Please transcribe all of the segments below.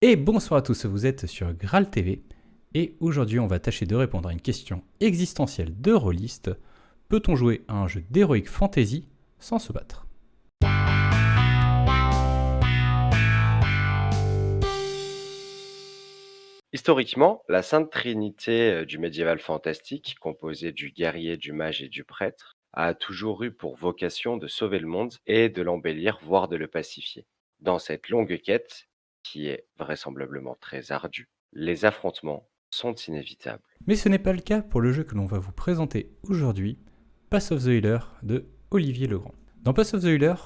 Et bonsoir à tous, vous êtes sur Graal TV et aujourd'hui on va tâcher de répondre à une question existentielle de rôliste. Peut-on jouer à un jeu d'Heroic Fantasy sans se battre? Historiquement, la sainte trinité du médiéval fantastique, composée du guerrier, du mage et du prêtre, a toujours eu pour vocation de sauver le monde et de l'embellir, voire de le pacifier. Dans cette longue quête, qui est vraisemblablement très ardue, les affrontements sont inévitables. Mais ce n'est pas le cas pour le jeu que l'on va vous présenter aujourd'hui, Pass of the Healer de Olivier Legrand. Dans Pass of the Healer,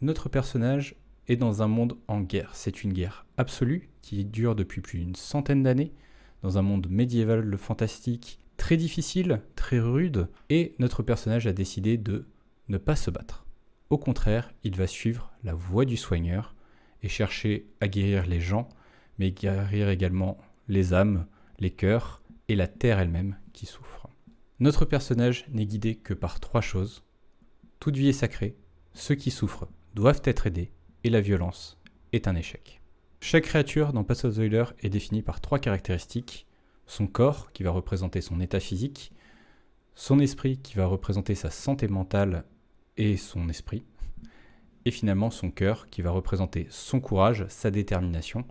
notre personnage est dans un monde en guerre. C'est une guerre absolue qui dure depuis plus d'une centaine d'années, dans un monde médiéval fantastique très difficile, très rude, et notre personnage a décidé de ne pas se battre. Au contraire, il va suivre la voie du soigneur et chercher à guérir les gens, mais guérir également les âmes, les cœurs et la terre elle-même qui souffre. Notre personnage n'est guidé que par trois choses. Toute vie est sacrée, ceux qui souffrent doivent être aidés, et la violence est un échec. Chaque créature dans Pass of the Healer est définie par trois caractéristiques. Son corps, qui va représenter son état physique, son esprit, qui va représenter sa santé mentale et son esprit, et finalement son cœur, qui va représenter son courage, sa détermination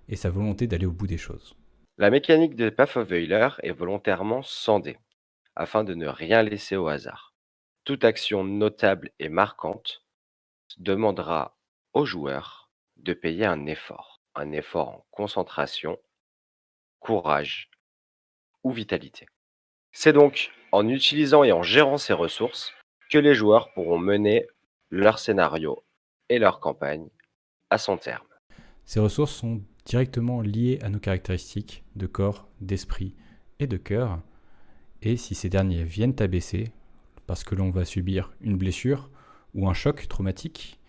et sa volonté d'aller au bout des choses. La mécanique de Path of the Healer est volontairement scandée, afin de ne rien laisser au hasard. Toute action notable et marquante demandera au joueur de payer un effort en concentration, courage ou vitalité. C'est donc en utilisant et en gérant ces ressources que les joueurs pourront mener leur scénario et leur campagne à son terme. Ces ressources sont directement liées à nos caractéristiques de corps, d'esprit et de cœur, et si ces derniers viennent à baisser, parce que l'on va subir une blessure ou un choc traumatique,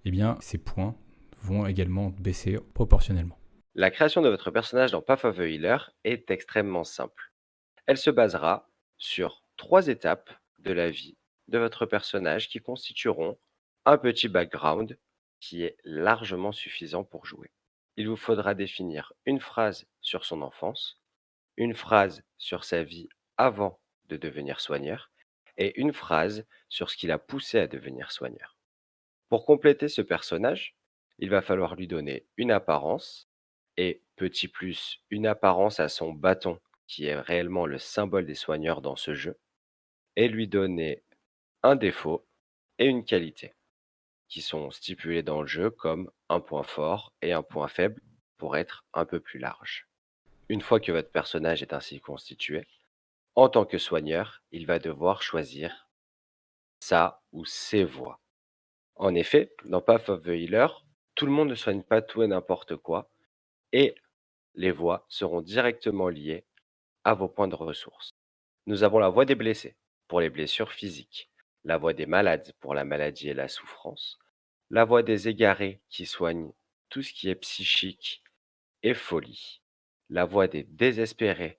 eh bien ces points vont également baisser proportionnellement. La création de votre personnage dans Path of the Healer est extrêmement simple. Elle se basera sur 3 étapes de la vie de votre personnage qui constitueront un petit background qui est largement suffisant pour jouer. Il vous faudra définir une phrase sur son enfance, une phrase sur sa vie avant de devenir soigneur et une phrase sur ce qui l'a poussé à devenir soigneur. Pour compléter ce personnage, il va falloir lui donner une apparence et, petit plus, une apparence à son bâton qui est réellement le symbole des soigneurs dans ce jeu, et lui donner un défaut et une qualité qui sont stipulés dans le jeu comme un point fort et un point faible pour être un peu plus large. Une fois que votre personnage est ainsi constitué, en tant que soigneur, il va devoir choisir sa ou ses voies. En effet, dans Path of the Healer, tout le monde ne soigne pas tout et n'importe quoi, et les voies seront directement liées à vos points de ressources. Nous avons la voie des blessés pour les blessures physiques, la voie des malades pour la maladie et la souffrance, la voie des égarés qui soigne tout ce qui est psychique et folie, la voie des désespérés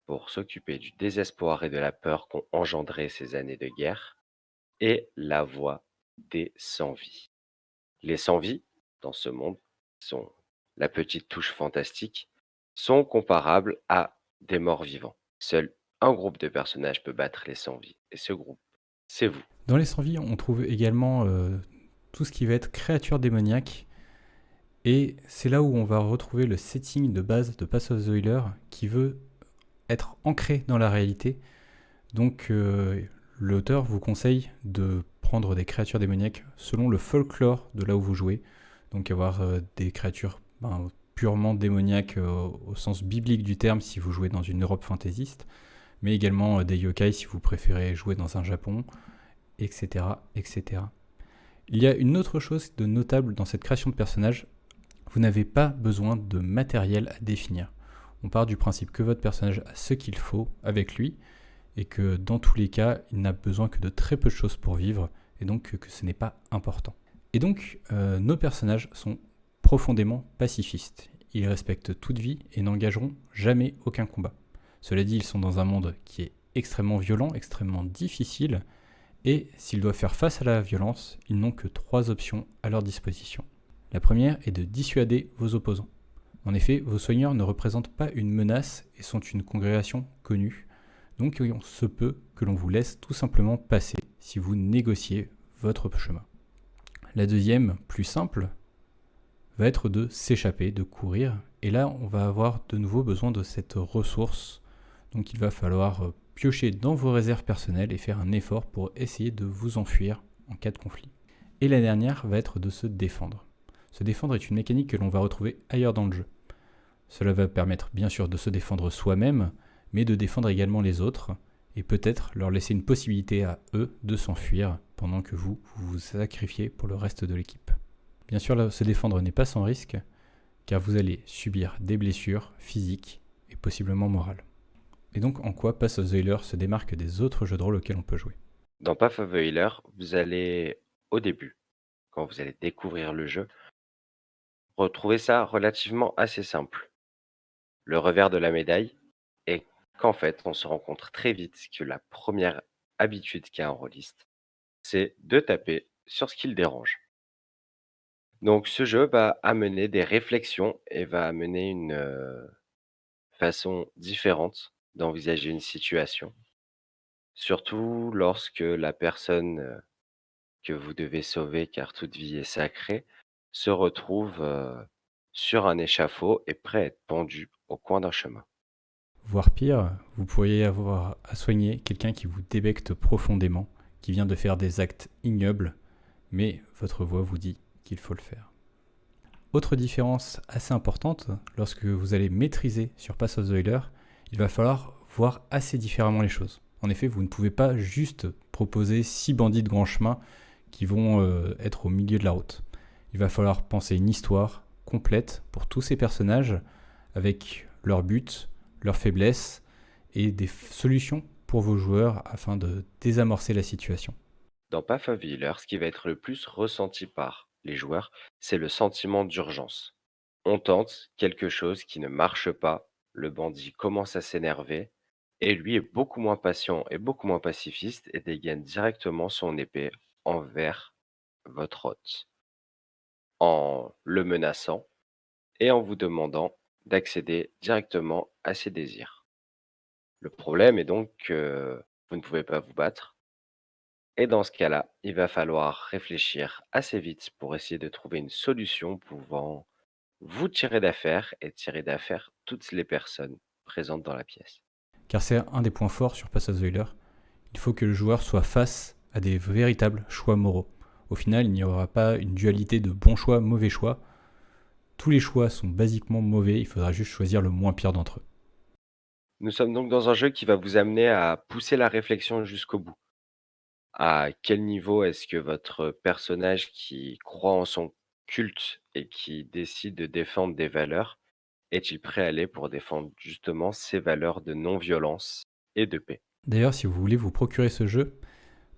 pour s'occuper du désespoir et de la peur qu'ont engendré ces années de guerre, et la voie des sans-vie. Les sans-vie, dans ce monde, sont la petite touche fantastique, sont comparables à des morts vivants. Seul un groupe de personnages peut battre les sans-vie, et ce groupe, c'est vous. Dans les sans-vie, on trouve également tout ce qui va être créatures démoniaques, et c'est là où on va retrouver le setting de base de Pass of the Healer qui veut être ancré dans la réalité. Donc l'auteur vous conseille de prendre des créatures démoniaques selon le folklore de là où vous jouez. Donc avoir des créatures purement démoniaques au sens biblique du terme si vous jouez dans une Europe fantaisiste, mais également des yokai si vous préférez jouer dans un Japon, etc., etc. Il y a une autre chose de notable dans cette création de personnage. Vous n'avez pas besoin de matériel à définir. On part du principe que votre personnage a ce qu'il faut avec lui, et que dans tous les cas, il n'a besoin que de très peu de choses pour vivre, et donc que ce n'est pas important. Et donc, nos personnages sont profondément pacifistes. Ils respectent toute vie et n'engageront jamais aucun combat. Cela dit, ils sont dans un monde qui est extrêmement violent, extrêmement difficile, et s'ils doivent faire face à la violence, ils n'ont que 3 options à leur disposition. La première est de dissuader vos opposants. En effet, vos soigneurs ne représentent pas une menace et sont une congrégation connue. Donc il se peut que l'on vous laisse tout simplement passer si vous négociez votre chemin. La deuxième, plus simple, va être de s'échapper, de courir. Et là, on va avoir de nouveau besoin de cette ressource. Donc il va falloir piocher dans vos réserves personnelles et faire un effort pour essayer de vous enfuir en cas de conflit. Et la dernière va être de se défendre. Se défendre est une mécanique que l'on va retrouver ailleurs dans le jeu. Cela va permettre bien sûr de se défendre soi-même, mais de défendre également les autres, et peut-être leur laisser une possibilité à eux de s'enfuir pendant que vous vous sacrifiez pour le reste de l'équipe. Bien sûr, se défendre n'est pas sans risque, car vous allez subir des blessures physiques et possiblement morales. Et donc, en quoi Path of the Healer se démarque des autres jeux de rôle auxquels on peut jouer? Dans Path of the Healer, vous allez, au début, quand vous allez découvrir le jeu, retrouver ça relativement assez simple. Le revers de la médaille est qu'en fait, on se rend compte très vite que la première habitude qu'a un rôliste, c'est de taper sur ce qui le dérange. Donc ce jeu va amener des réflexions et va amener une façon différente d'envisager une situation, surtout lorsque la personne que vous devez sauver, car toute vie est sacrée, se retrouve sur un échafaud et prêt à être pendu au coin d'un chemin. Voire pire, vous pourriez avoir à soigner quelqu'un qui vous débecte profondément, qui vient de faire des actes ignobles, mais votre voix vous dit qu'il faut le faire. Autre différence assez importante, lorsque vous allez maîtriser sur Path of the Healer, il va falloir voir assez différemment les choses. En effet, vous ne pouvez pas juste proposer 6 bandits de grand chemin qui vont être au milieu de la route. Il va falloir penser une histoire complète pour tous ces personnages, avec leurs buts, leurs faiblesses et des solutions pour vos joueurs afin de désamorcer la situation. Dans Path of the Healer, ce qui va être le plus ressenti par les joueurs, c'est le sentiment d'urgence. On tente quelque chose qui ne marche pas, le bandit commence à s'énerver, et lui est beaucoup moins patient et beaucoup moins pacifiste et dégaine directement son épée envers votre hôte, en le menaçant et en vous demandant d'accéder directement à ses désirs. Le problème est donc que vous ne pouvez pas vous battre, et dans ce cas-là, il va falloir réfléchir assez vite pour essayer de trouver une solution pouvant vous tirer d'affaire et tirer d'affaire toutes les personnes présentes dans la pièce. Car c'est un des points forts sur Path of the Healer. Il faut que le joueur soit face à des véritables choix moraux. Au final, il n'y aura pas une dualité de bons choix, mauvais choix. Tous les choix sont basiquement mauvais, il faudra juste choisir le moins pire d'entre eux. Nous sommes donc dans un jeu qui va vous amener à pousser la réflexion jusqu'au bout. À quel niveau est-ce que votre personnage qui croit en son culte et qui décide de défendre des valeurs, est-il prêt à aller pour défendre justement ces valeurs de non-violence et de paix? D'ailleurs, si vous voulez vous procurer ce jeu,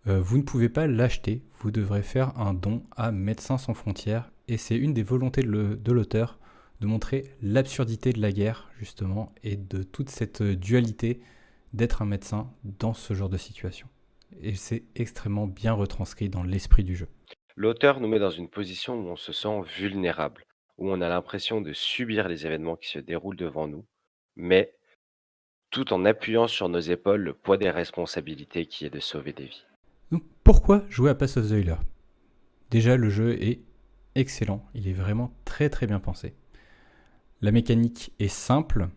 vous ne pouvez pas l'acheter, vous devrez faire un don à Médecins sans frontières, et c'est une des volontés de l'auteur de montrer l'absurdité de la guerre, justement, et de toute cette dualité d'être un médecin dans ce genre de situation. Et c'est extrêmement bien retranscrit dans l'esprit du jeu. L'auteur nous met dans une position où on se sent vulnérable, où on a l'impression de subir les événements qui se déroulent devant nous, mais tout en appuyant sur nos épaules le poids des responsabilités qui est de sauver des vies. Donc pourquoi jouer à Path of the Healer? Déjà, le jeu est excellent, il est vraiment très très bien pensé. La mécanique est simple,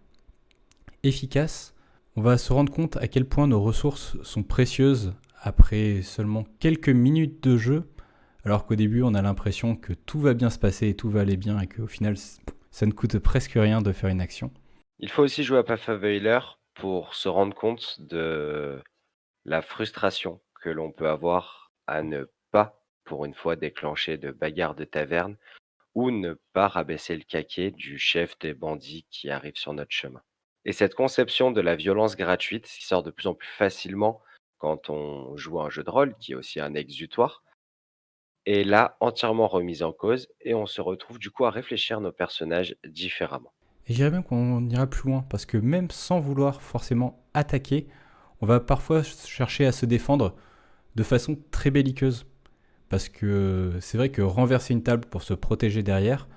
efficace. On va se rendre compte à quel point nos ressources sont précieuses après seulement quelques minutes de jeu, alors qu'au début on a l'impression que tout va bien se passer et tout va aller bien et qu'au final ça ne coûte presque rien de faire une action. Il faut aussi jouer à Path of the Healer pour se rendre compte de la frustration que l'on peut avoir à ne pas, pour une fois, déclencher de bagarres de taverne ou ne pas rabaisser le caquet du chef des bandits qui arrive sur notre chemin. Et cette conception de la violence gratuite qui sort de plus en plus facilement quand on joue à un jeu de rôle, qui est aussi un exutoire, est là entièrement remise en cause et on se retrouve du coup à réfléchir nos personnages différemment. Et je dirais même qu'on ira plus loin, parce que même sans vouloir forcément attaquer, on va parfois chercher à se défendre de façon très belliqueuse. Parce que c'est vrai que renverser une table pour se protéger derrière,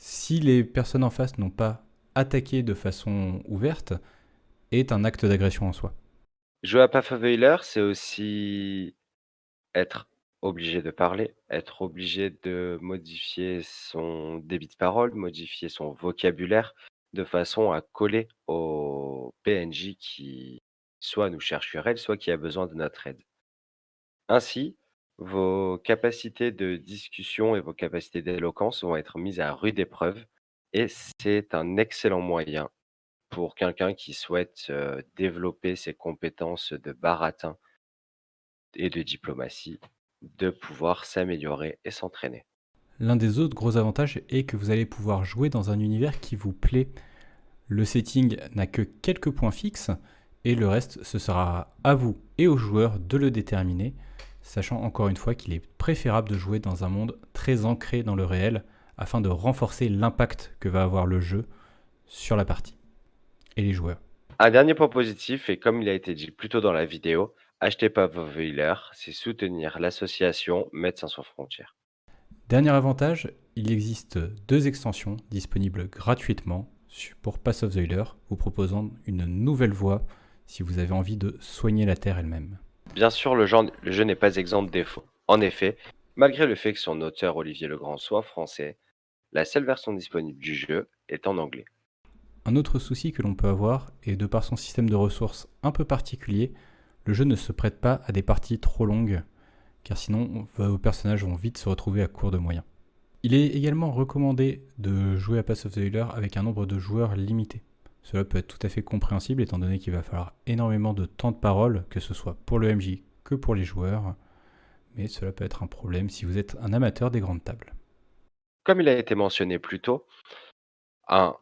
si les personnes en face n'ont pas attaqué de façon ouverte, est un acte d'agression en soi. Jouer à Pathfinder, c'est aussi être obligé de parler, être obligé de modifier son débit de parole, modifier son vocabulaire de façon à coller au PNJ qui soit nous cherche querelle, soit qui a besoin de notre aide. Ainsi, vos capacités de discussion et vos capacités d'éloquence vont être mises à rude épreuve et c'est un excellent moyen pour quelqu'un qui souhaite, développer ses compétences de baratin et de diplomatie, de pouvoir s'améliorer et s'entraîner. L'un des autres gros avantages est que vous allez pouvoir jouer dans un univers qui vous plaît. Le setting n'a que quelques points fixes et le reste, ce sera à vous et aux joueurs de le déterminer, sachant encore une fois qu'il est préférable de jouer dans un monde très ancré dans le réel afin de renforcer l'impact que va avoir le jeu sur la partie et les joueurs. Un dernier point positif, et comme il a été dit plus tôt dans la vidéo, acheter Pathfinder, c'est soutenir l'association Médecins sans frontières. Dernier avantage, il existe 2 extensions disponibles gratuitement pour Pass of the Healer, vous proposant une nouvelle voie si vous avez envie de soigner la Terre elle-même. Bien sûr, le jeu n'est pas exempt de défauts. En effet, malgré le fait que son auteur Olivier Legrand soit français, la seule version disponible du jeu est en anglais. Un autre souci que l'on peut avoir est de par son système de ressources un peu particulier, le jeu ne se prête pas à des parties trop longues, car sinon vos personnages vont vite se retrouver à court de moyens. Il est également recommandé de jouer à Pass of the Healer avec un nombre de joueurs limité. Cela peut être tout à fait compréhensible étant donné qu'il va falloir énormément de temps de parole, que ce soit pour le MJ que pour les joueurs, mais cela peut être un problème si vous êtes un amateur des grandes tables. Comme il a été mentionné plus tôt, un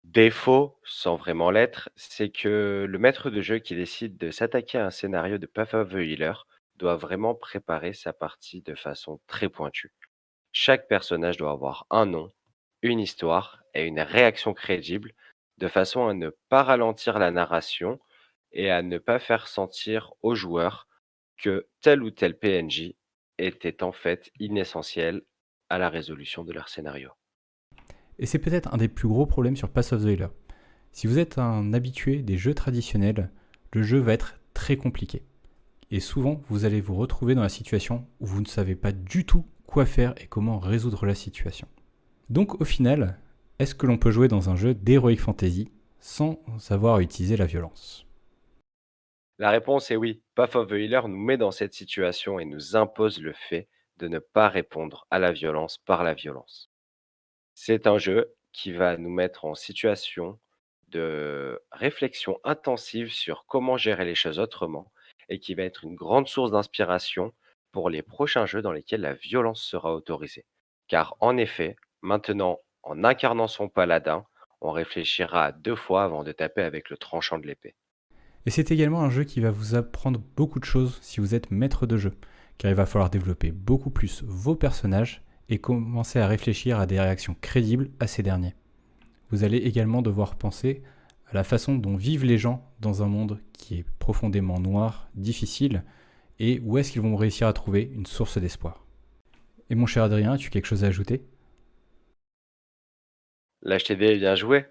défaut, sans vraiment l'être, c'est que le maître de jeu qui décide de s'attaquer à un scénario de Path of the Healer doit vraiment préparer sa partie de façon très pointue. Chaque personnage doit avoir un nom, une histoire et une réaction crédible, de façon à ne pas ralentir la narration et à ne pas faire sentir aux joueurs que tel ou tel PNJ était en fait inessentiel à la résolution de leur scénario. Et c'est peut-être un des plus gros problèmes sur Pass of the Healer. Si vous êtes un habitué des jeux traditionnels, le jeu va être très compliqué. Et souvent, vous allez vous retrouver dans la situation où vous ne savez pas du tout quoi faire et comment résoudre la situation. Donc au final, est-ce que l'on peut jouer dans un jeu d'Heroic Fantasy sans savoir utiliser la violence? La réponse est oui. Path of the Healer nous met dans cette situation et nous impose le fait de ne pas répondre à la violence par la violence. C'est un jeu qui va nous mettre en situation de réflexion intensive sur comment gérer les choses autrement et qui va être une grande source d'inspiration pour les prochains jeux dans lesquels la violence sera autorisée. Car en effet, maintenant, en incarnant son paladin, on réfléchira à 2 fois avant de taper avec le tranchant de l'épée. Et c'est également un jeu qui va vous apprendre beaucoup de choses si vous êtes maître de jeu, car il va falloir développer beaucoup plus vos personnages et commencer à réfléchir à des réactions crédibles à ces derniers. Vous allez également devoir penser à la façon dont vivent les gens dans un monde qui est profondément noir, difficile, et où est-ce qu'ils vont réussir à trouver une source d'espoir. Et mon cher Adrien, as-tu quelque chose à ajouter? L'HTD est bien joué.